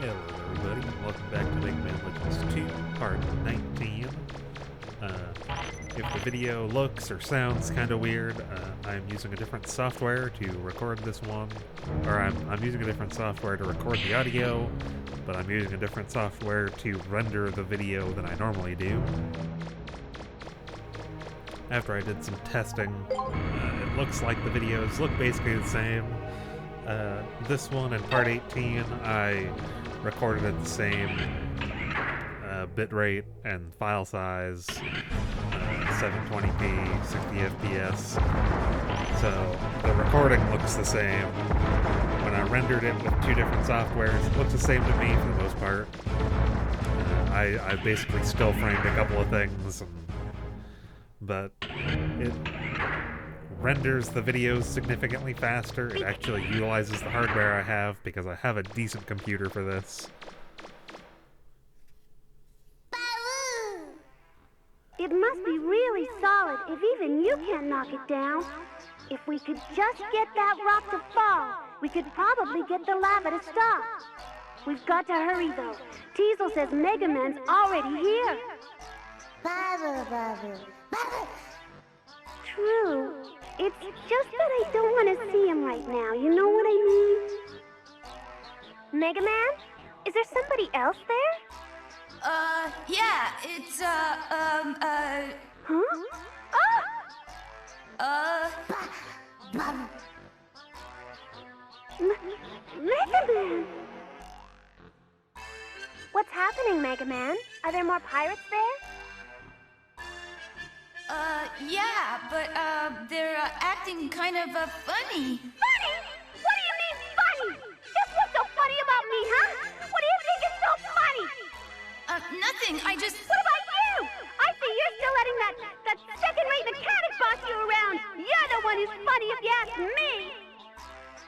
Hello everybody, welcome back to Megaman Legends 2, part 19. If the video looks or sounds kind of weird, I'm using a different software to record this one. Or I'm using a different software to record the audio, but I'm using a different software to render the video than I normally do. After I did some testing, it looks like the videos look basically the same. This one and part 18, I recorded at the same bitrate and file size, 720p, 60 FPS. So the recording looks the same. When I rendered it with two different softwares, it looks the same to me for the most part. I basically still framed a couple of things, but it renders the videos significantly faster. It actually utilizes the hardware I have because I have a decent computer for this. It must be really solid if even you can't knock it down. If we could just get that rock to fall, we could probably get the lava to stop. We've got to hurry though. Teasel says Megaman's already here. True. It's just that I don't want to see him right now. You know what I mean? Megaman? Is there somebody else there? Yeah, it's, Huh? Megaman! What's happening, Megaman? Are there more pirates there? yeah, but, they're, acting kind of, funny. Funny? What do you mean funny? Just what's so funny about me, huh? What do you think is so funny? Nothing, I just... What about you? I see you're still letting that second-rate mechanic boss you around. You're the one who's funny if you ask me.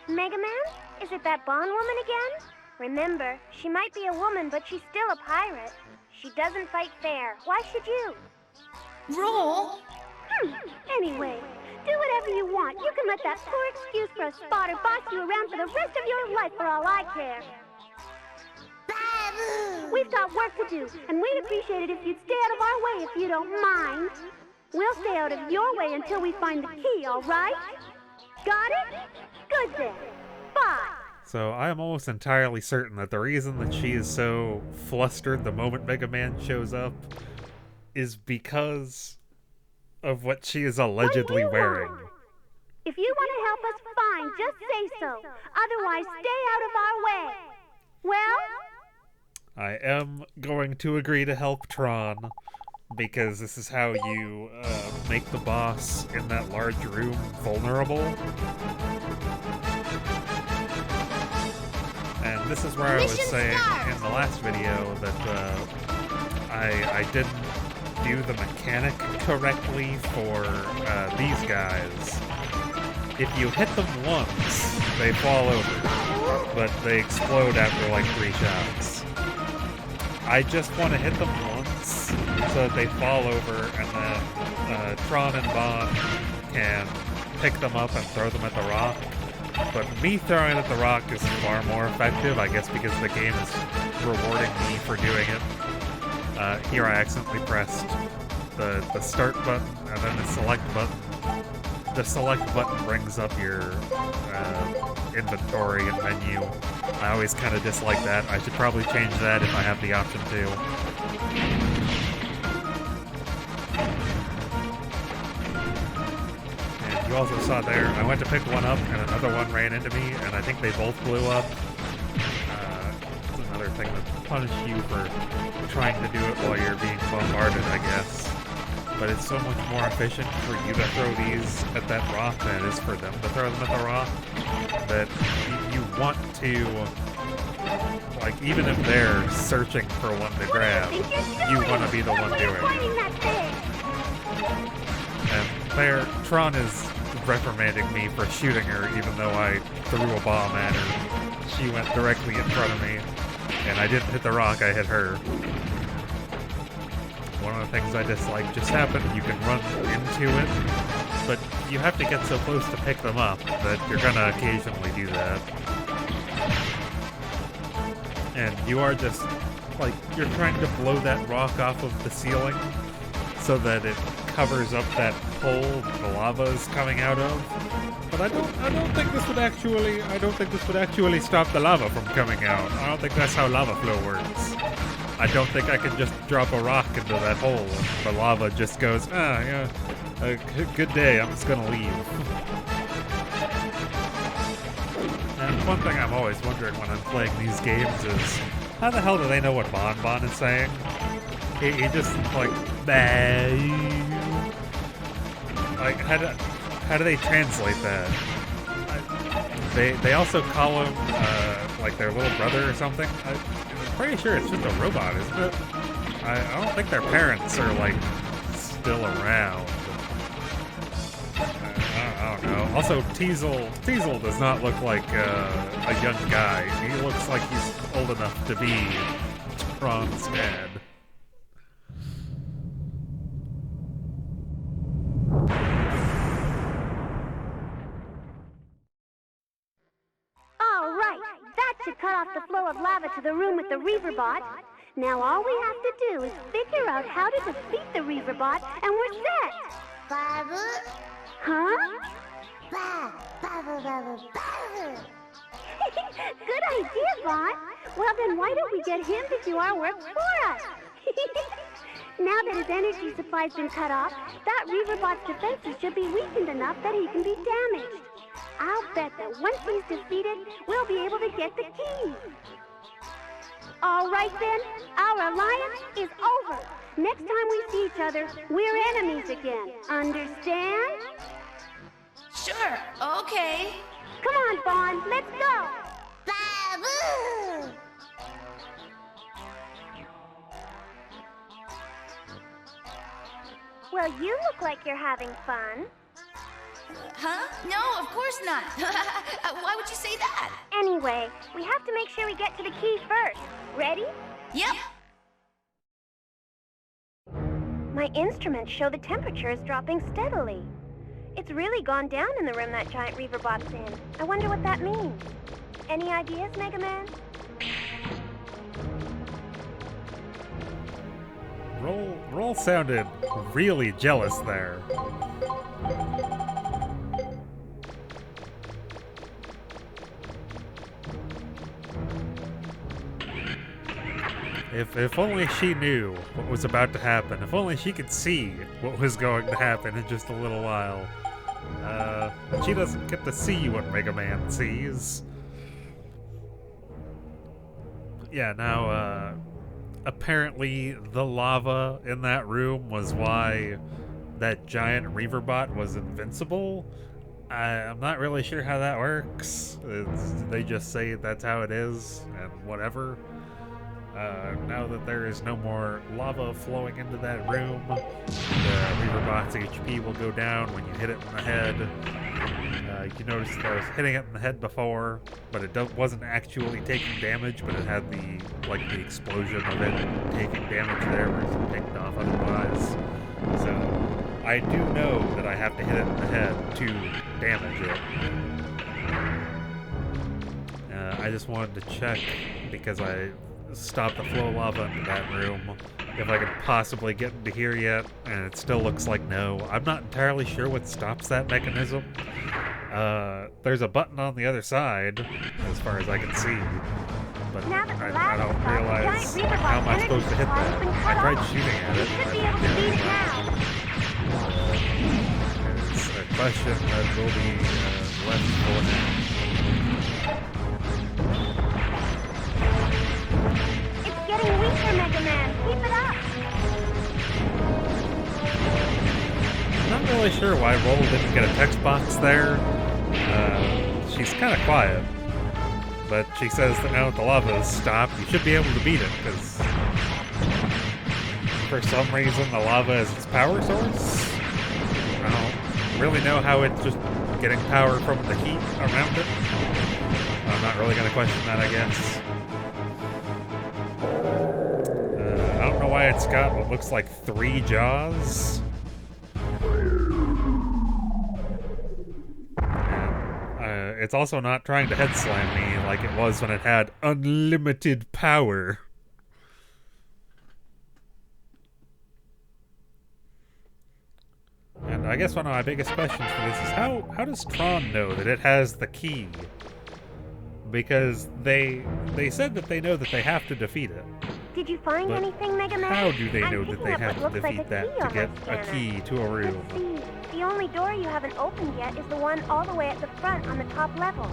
Megaman? Is it that Bond woman again? Remember, she might be a woman, but she's still a pirate. She doesn't fight fair. Why should you? Roll? Anyway, do whatever you want. You can let that poor excuse for a spotter boss you around for the rest of your life for all I care. We've got work to do, and we'd appreciate it if you'd stay out of our way if you don't mind. We'll stay out of your way until we find the key, all right? Got it? Good then. Bye. So I am almost entirely certain that the reason that she is so flustered the moment Mega Man shows up is because of what she is allegedly wearing. If you want to help us, fine, just say so. Otherwise, stay out of our way. Well? I am going to agree to help Tron, because this is how you make the boss in that large room vulnerable. And this is where I was saying in the last video that I didn't do the mechanic correctly for these guys. If you hit them once, they fall over, but they explode after like 3 shots. I just want to hit them once so that they fall over, and then Tron and Bond can pick them up and throw them at the rock. But me throwing at the rock is far more effective, I guess because the game is rewarding me for doing it. Here I accidentally pressed the start button and then the select button. The select button brings up your inventory and menu. I always kind of dislike that. I should probably change that if I have the option to. And you also saw there, I went to pick one up and another one ran into me, and I think they both blew up. It's another thing that punish you for trying to do it while you're being bombarded, I guess. But it's so much more efficient for you to throw these at that rock than it is for them to throw them at the rock. That you want to, like, even if they're searching for one to grab, you want to be the one doing it. And there, Tron is reprimanding me for shooting her, even though I threw a bomb at her. She went directly in front of me, and I didn't hit the rock, I hit her. One of the things I dislike just happened. You can run into it, but you have to get so close to pick them up that you're gonna occasionally do that. and you are just, like, you're trying to blow that rock off of the ceiling so that it covers up that hole the lava is coming out of. But I don't think this would actually stop the lava from coming out. I don't think that's how lava flow works. I don't think I can just drop a rock into that hole and the lava just goes, yeah, good day, I'm just gonna leave. And one thing I'm always wondering when I'm playing these games is, how the hell do they know what Bon Bon is saying? He just, like, like, how do they translate that? They also call him, like, their little brother or something. I'm pretty sure it's just a robot, isn't it? I don't think their parents are, like, still around. I don't know. Also, Teasel does not look like a young guy. He looks like he's old enough to be Tron's dad. All right, that should cut off the flow of lava to the room with the Reaverbot. Now all we have to do is figure out how to defeat the Reaverbot, and we're set. Huh? Good idea, Bon. Well, then why don't we get him to do our work for us? Now that his energy supply's been cut off, that Reaverbot's defenses should be weakened enough that he can be damaged. I'll bet that once he's defeated, we'll be able to get the key. All right, then. Our alliance is over. Next time we see each other, we're enemies again. Understand? Sure, okay. Come on, Bon. Let's go. Babu! Well, you look like you're having fun. Huh? No, of course not. Why would you say that? Anyway, we have to make sure we get to the key first. Ready? Yep. My instruments show the temperature is dropping steadily. It's really gone down in the room that giant Reaverbot's in. I wonder what that means. Any ideas, Megaman? Roll sounded really jealous there. If only she knew what was about to happen. If only she could see what was going to happen in just a little while. But she doesn't get to see what Mega Man sees. Yeah, now, apparently the lava in that room was why that giant Reaverbot was invincible. I'm not really sure how that works. They just say that's how it is, and whatever. Now that there is no more lava flowing into that room, the Reaverbot's HP will go down when you hit it in the head. You noticed that I was hitting it in the head before, but it wasn't actually taking damage, but it had the explosion of it taking damage there, whereas it picked off otherwise. So I do know that I have to hit it in the head to damage it. I just wanted to check, because I stopped the flow of lava into that room, if I could possibly get into here yet, and it still looks like no. I'm not entirely sure what stops that mechanism. There's a button on the other side, as far as I can see, but I don't realize how am I supposed to hit that. I tried shooting at it, but it's a question that will be left for now. It's getting weaker, Mega Man. Keep it up. I'm not really sure why Roll didn't get a text box there. She's kind of quiet, but she says that now that the lava has stopped, you should be able to beat it, because for some reason the lava is its power source. I don't really know how it's just getting power from the heat around it. I'm not really going to question that, I guess. I don't know why it's got what looks like 3 jaws. it's also not trying to head slam me like it was when it had unlimited power. And I guess one of my biggest questions for this is how does Tron know that it has the key? Because they said that they know that they have to defeat it. Did you find But anything, Megaman? how do they know I'm that picking they up have what to looks like defeat a that key to on get my a scanner. key to a room? Let's see. The only door you haven't opened yet is the one all the way at the front on the top level.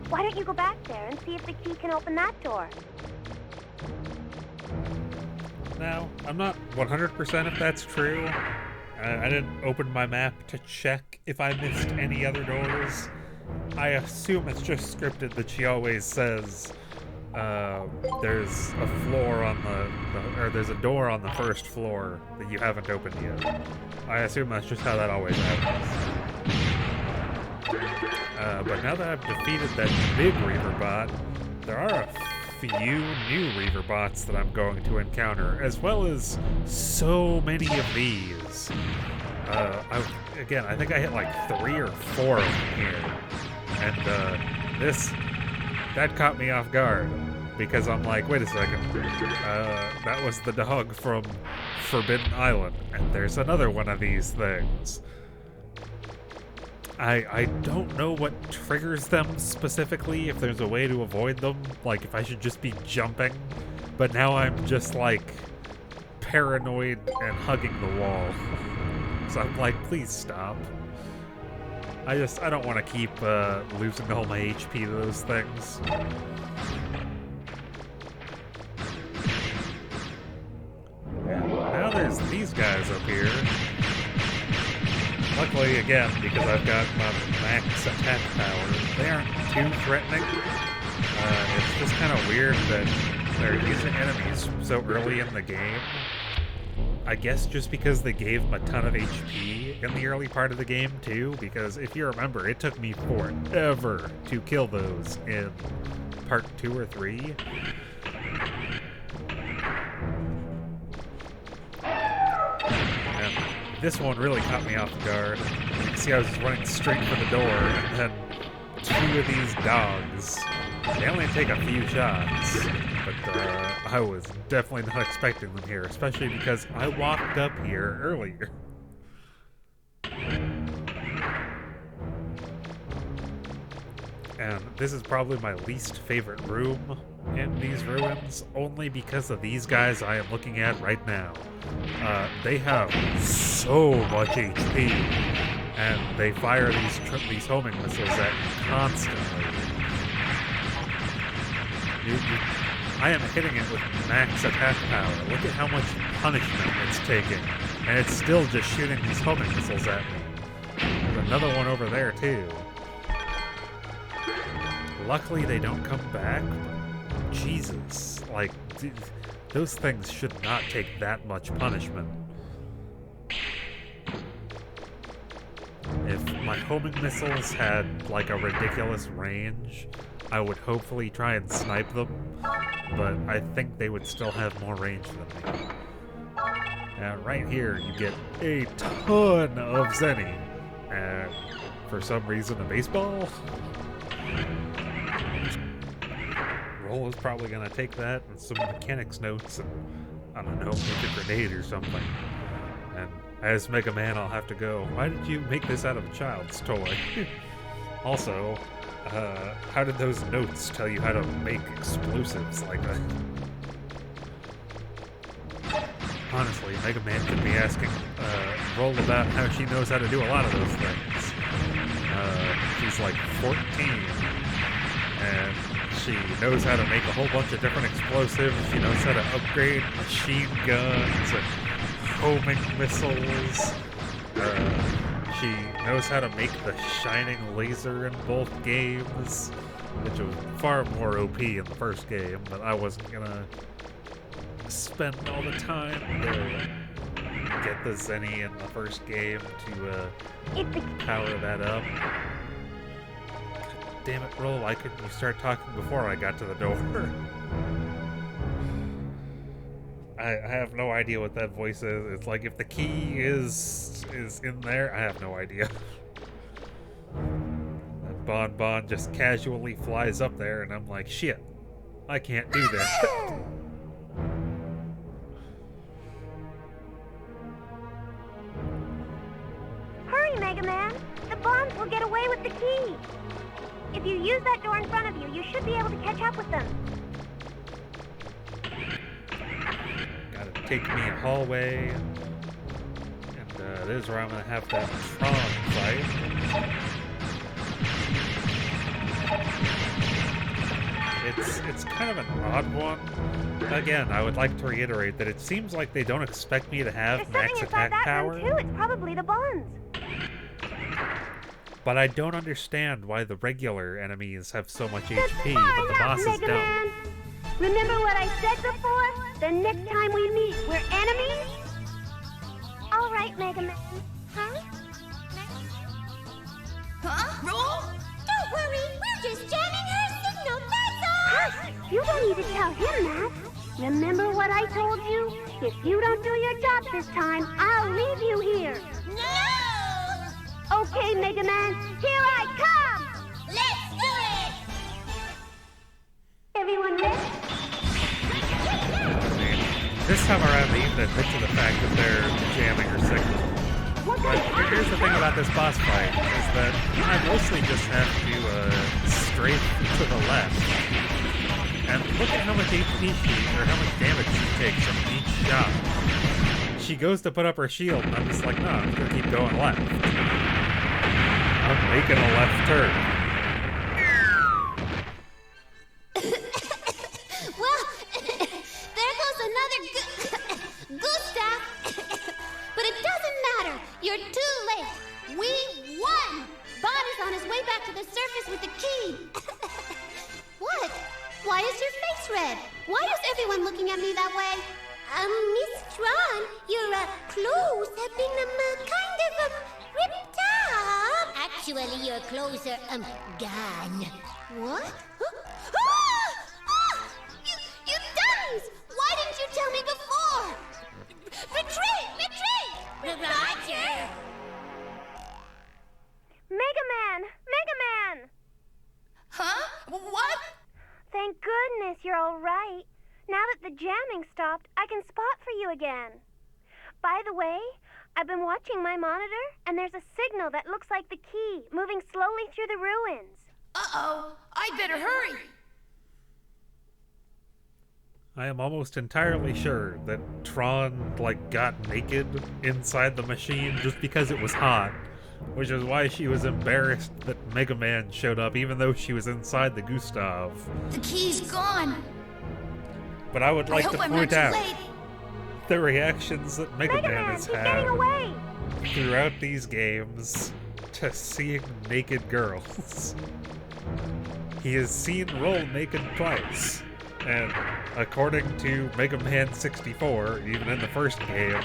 Why don't you go back there and see if the key can open that door? Now, I'm not 100% if that's true. I didn't open my map to check if I missed any other doors. I assume it's just scripted that she always says there's a floor on or there's a door on the first floor that you haven't opened yet. I assume that's just how that always happens. But now that I've defeated that big Reaver bot, there are a few new Reaver bots that I'm going to encounter, as well as so many of these. I think I hit like 3 or 4 of them here. And that caught me off guard. Because I'm like, wait a second, that was the dog from Forbidden Island, and there's another one of these things. I don't know what triggers them specifically, if there's a way to avoid them, like if I should just be jumping, but now I'm just like paranoid and hugging the wall. So I'm like, please stop. I don't want to keep losing all my HP to those things. Now there's these guys up here. Luckily, again, because I've got my max attack power, they aren't too threatening. It's just kind of weird that they're using enemies so early in the game. I guess just because they gave them a ton of HP in the early part of the game, too, because if you remember, it took me forever to kill those in part 2 or 3. This one really caught me off guard. You can see I was running straight for the door, and then 2 of these dogs. They only take a few shots, but I was definitely not expecting them here, especially because I walked up here earlier. And this is probably my least favorite room in these ruins, only because of these guys I am looking at right now. They have so much HP, and they fire these homing missiles at you constantly. I am hitting it with max attack power. Look at how much punishment it's taking, and it's still just shooting these homing missiles at me. There's another one over there, too. Luckily, they don't come back. Jesus, like, those things should not take that much punishment. If my homing missiles had, like, a ridiculous range, I would hopefully try and snipe them, but I think they would still have more range than me. And right here, you get a ton of Zenny, and for some reason, a baseball? Roll is probably going to take that and some mechanics notes and, I don't know, make a grenade or something. And as Megaman, I'll have to go, why did you make this out of a child's toy? Also, how did those notes tell you how to make explosives like that? Honestly, Megaman could be asking Roll about how she knows how to do a lot of those things. She's like 14, and she knows how to make a whole bunch of different explosives. She knows how to upgrade machine guns and homing missiles. She knows how to make the shining laser in both games, which was far more OP in the first game, but I wasn't gonna spend all the time to get the Zenny in the first game to power that up. God damn it, Roll, why couldn't you start talking before I got to the door? I have no idea what that voice is. It's like if the key is in there, I have no idea. That Bon just casually flies up there, and I'm like, shit, I can't do that. Hurry, Mega Man! The Bonds will get away with the key! If you use that door in front of you, you should be able to catch up with them. Gotta take me a hallway. And this is where I'm gonna have that Tron fight. It's kind of an odd one. Again, I would like to reiterate that it seems like they don't expect me to have There's max something inside attack that power. room, too. It's probably the Bonds. But I don't understand why the regular enemies have so much That's HP, far but the enough, bosses Mega don't. Man. Remember what I said before? The next time we meet, we're enemies? All right, Mega Man. Huh? Huh? Roll? Don't worry, we're just jamming her signal, that's all! Hush! You don't need to tell him that. Remember what I told you? If you don't do your job this time, I'll leave you here. No! Okay, Mega Man, here I come! Let's do it! Everyone ready? This time around, they even admit to the fact that they're jamming her signal. What But kind of here's the thing about this boss fight, is that I mostly just have to strafe to the left. And look at how much HP or how much damage she takes from each shot. She goes to put up her shield, and I'm just like, no, I'm gonna keep going left. I'm making a left turn. Well, there goes another Gustav. But it doesn't matter. You're too late. We won. Bon is on his way back to the surface with the key. What? Why is your face red? Why is everyone looking at me that way? Miss Tron, your clothes have been kind of ripped up. Actually, your clothes are gone. What? You dummies! Why didn't you tell me before? Retreat! Retreat! Roger! Mega Man! Mega Man! Huh? What? Thank goodness you're all right. Now that the jamming stopped, I can spot for you again. By the way, I've been watching my monitor, and there's a signal that looks like the key, moving slowly through the ruins. Uh-oh. I'd better hurry. I am almost entirely sure that Tron, got naked inside the machine just because it was hot. Which is why she was embarrassed that Mega Man showed up, even though she was inside the Gustav. The key's gone. But I would like to I'm not point too out late. the reactions that Mega Mega Man Man, has he's had getting away! throughout these games to seeing naked girls. He has seen Roll naked twice, and according to Mega Man 64, even in the first game,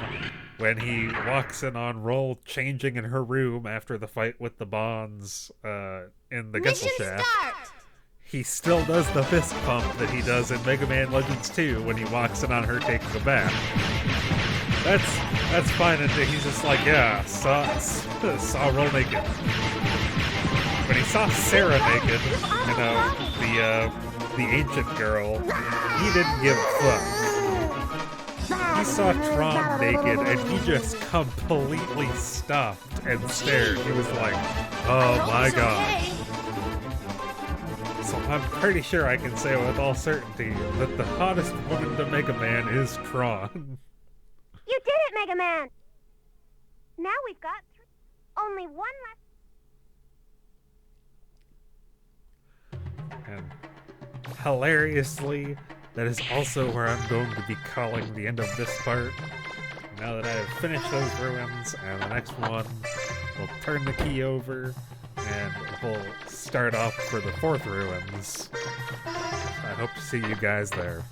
when he walks in on Roll changing in her room after the fight with the Bonds in the Mission Gessel shaft, start! he still does the fist pump that he does in Mega Man Legends 2 when he walks in on her taking a bath. That's fine until he's just like, yeah, saw Roll naked. When he saw Sarah naked, the ancient girl, he didn't give a fuck. He saw Tron naked and he just completely stopped and stared. He was like, oh my god. So I'm pretty sure I can say with all certainty that the hottest woman to Mega Man is Tron. You did it, Mega Man! Now we've got only one left. And hilariously, that is also where I'm going to be calling the end of this part. Now that I have finished those ruins, and the next one, we'll turn the key over, and we'll start off for the 4th ruins. I hope to see you guys there.